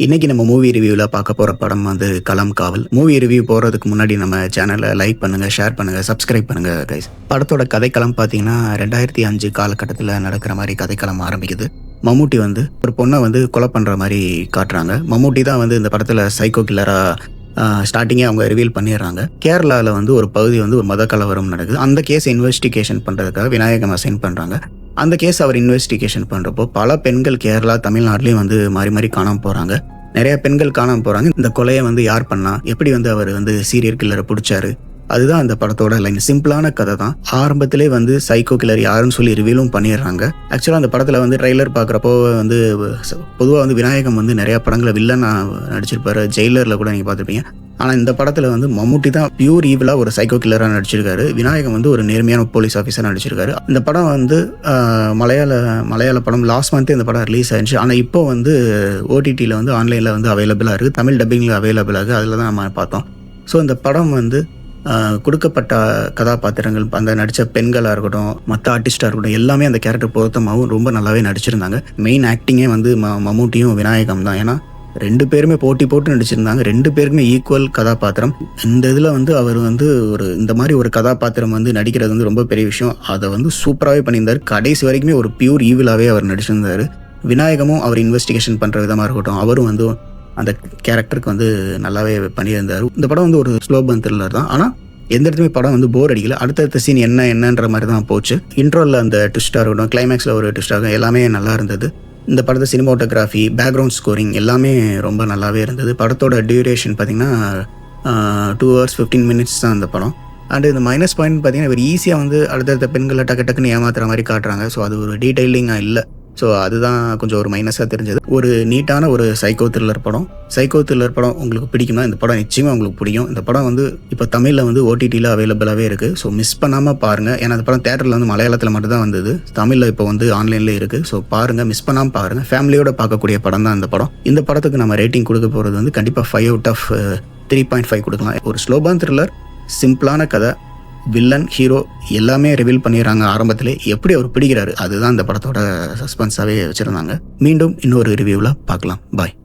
இன்னைக்கு நம்ம மூவி ரிவ்யூவில் பார்க்க போகிற படம் வந்து களம் காவல். மூவி ரிவ்யூ போகிறதுக்கு முன்னாடி நம்ம சேனலை லைக் பண்ணுங்கள், ஷேர் பண்ணுங்கள், சப்ஸ்கிரைப் பண்ணுங்கள் கைஸ். படத்தோட கதைக்களம் பார்த்தீங்கன்னா 2005 காலகட்டத்தில் நடக்கிற மாதிரி கதைக்களம் ஆரம்பிக்குது. மம்முட்டி வந்து ஒரு பொண்ணை வந்து கொலை பண்ணுற மாதிரி காட்டுறாங்க. மம்முட்டி தான் வந்து இந்த படத்தில் சைக்கோ கில்லராக ஸ்டார்டிங்கே அவங்க ரிவீல் பண்ணிடுறாங்க. கேரளாவில் வந்து ஒரு பகுதி வந்து ஒரு மத கலவரம் நடக்குது. அந்த கேஸை இன்வெஸ்டிகேஷன் பண்ணுறதுக்காக விநாயகம் அசைன் பண்ணுறாங்க. அந்த கேஸ் அவர் இன்வெஸ்டிகேஷன் பண்ணுறப்போ பல பெண்கள் கேரளா, தமிழ்நாட்டிலையும் வந்து மாறி மாறி காணாமல் போகிறாங்க. நிறைய பெண்கள் காணாமல் போகிறாங்க. இந்த கொலையை வந்து யார் பண்ணா, எப்படி வந்து அவர் வந்து சீரியல் கில்லரை பிடிச்சாரு, அதுதான் அந்த படத்தோட லைன். சிம்பிளான கதை தான். ஆரம்பத்திலே வந்து சைக்கோ கில்லர் யாருன்னு சொல்லி ரிவீலும் பண்ணிடுறாங்க. ஆக்சுவலாக அந்த படத்தில் வந்து ட்ரைலர் பார்க்குறப்போ வந்து பொதுவாக வந்து விநாயகம் வந்து நிறையா படங்களை வில்லனாக நடிச்சிருப்பாரு. ஜெயிலரில் கூட நீங்கள் பார்த்துருப்பீங்க. ஆனால் இந்த படத்தில் வந்து மம்முட்டி தான் பியூர் ஈவிலாக ஒரு சைக்கோ கில்லராக நடிச்சிருக்காரு. விநாயகம் வந்து ஒரு நேர்மையான போலீஸ் ஆஃபீஸராக நடிச்சிருக்காரு. இந்த படம் வந்து மலையாள படம் லாஸ்ட் மந்த் இந்த படம் ரிலீஸ் ஆயிடுச்சு. ஆனால் இப்போ வந்து ஓடிடியில் வந்து ஆன்லைனில் வந்து அவைலபிளாக இருக்குது. தமிழ் டப்பிங்கில் அவைலபிளாக இருக்குது. அதில் தான் நம்ம பார்த்தோம். ஸோ இந்த படம் வந்து கொடுக்கப்பட்ட கதாபாத்திரங்கள், அந்த நடித்த பெண்களாக இருக்கட்டும், மற்ற ஆர்டிஸ்டாக இருக்கட்டும், எல்லாமே அந்த கேரக்டர் பொருத்தமாகவும் ரொம்ப நல்லாவே நடிச்சிருந்தாங்க. மெயின் ஆக்டிங்கே வந்து மம்முட்டியும் விநாயகம் தான். ஏன்னா 2 பேருமே போட்டு நடிச்சிருந்தாங்க. 2 பேருக்குமே ஈக்குவல் கதாபாத்திரம். இந்த இதில் வந்து அவர் வந்து இந்த மாதிரி ஒரு கதாபாத்திரம் வந்து நடிக்கிறது வந்து ரொம்ப பெரிய விஷயம். அதை வந்து சூப்பராகவே பண்ணியிருந்தார். கடைசி வரைக்குமே ஒரு பியூர் ஈவிலாகவே அவர் நடிச்சிருந்தார். விநாயகமும் அவர் இன்வெஸ்டிகேஷன் பண்ணுற விதமாக இருக்கட்டும், அவரும் வந்து அந்த கேரக்டருக்கு வந்து நல்லாவே பண்ணியிருந்தார். இந்த படம் வந்து ஒரு ஸ்லோ பர்ன் த்ரில்லர் தான். ஆனால் எந்த இடத்துமே படம் வந்து போர் அடிக்கல. அடுத்தடுத்த சீன் என்னன்ற மாதிரி தான் போச்சு. இன்ட்ரோவில் அந்த ட்விஸ்டாக இருக்கட்டும், கிளைமேக்ஸில் ஒரு ட்விஸ்டாக இருக்கட்டும், எல்லாமே நல்லா இருந்தது. இந்த படத்தை சினிமாட்டோகிராஃபி, பேக்ரவுண்ட் ஸ்கோரிங் எல்லாமே ரொம்ப நல்லாவே இருந்தது. படத்தோட டியூரேஷன் பார்த்திங்கன்னா 2 hours 15 minutes தான் அந்த படம். அண்டு இந்த மைனஸ் பாயிண்ட் பார்த்திங்கன்னா இவர் ஈஸியாக வந்து அடுத்தடுத்த பெண்களை டக்குன்னு ஏமாத்துற மாதிரி காட்டுறாங்க. ஸோ அது ஒரு டீட்டெயிலிங்காக இல்லை. ஸோ அதுதான் கொஞ்சம் ஒரு மைனஸாக தெரிஞ்சது. ஒரு நீட்டான ஒரு சைக்கோ த்ரில்லர் படம் உங்களுக்கு பிடிக்கும்னா இந்த படம் நிச்சயமாக உங்களுக்கு பிடிக்கும். இந்த படம் வந்து இப்போ தமிழில் வந்து ஓடிடியில் அவைலபிளாகவே இருக்குது. ஸோ மிஸ் பண்ணாமல் பாருங்கள். ஏன்னா இந்த படம் தேட்டரில் வந்து மலையாளத்தில் மட்டும்தான் வந்தது. தமிழில் இப்போ வந்து ஆன்லைனில் இருக்குது. ஸோ பாருங்கள், மிஸ் பண்ணாமல் பாருங்கள். ஃபேமிலியோட பார்க்கக்கூடிய படம் தான் இந்த படம். இந்த படத்துக்கு நம்ம ரேட்டிங் கொடுக்க போகிறது வந்து கண்டிப்பாக 5 out of 3.5 கொடுக்கலாம். ஒரு ஸ்லோபான் த்ரில்லர், சிம்பிளான கதை, வில்லன், ஹீரோ எல்லாமே ரிவீல் பண்ணிடுறாங்க ஆரம்பத்திலே. எப்படி அவர் பிடிக்கிறாரு அதுதான் இந்த படத்தோட சஸ்பென்ஸாகவே வச்சுருந்தாங்க. மீண்டும் இன்னொரு ரிவ்யூவில் பார்க்கலாம். பாய்.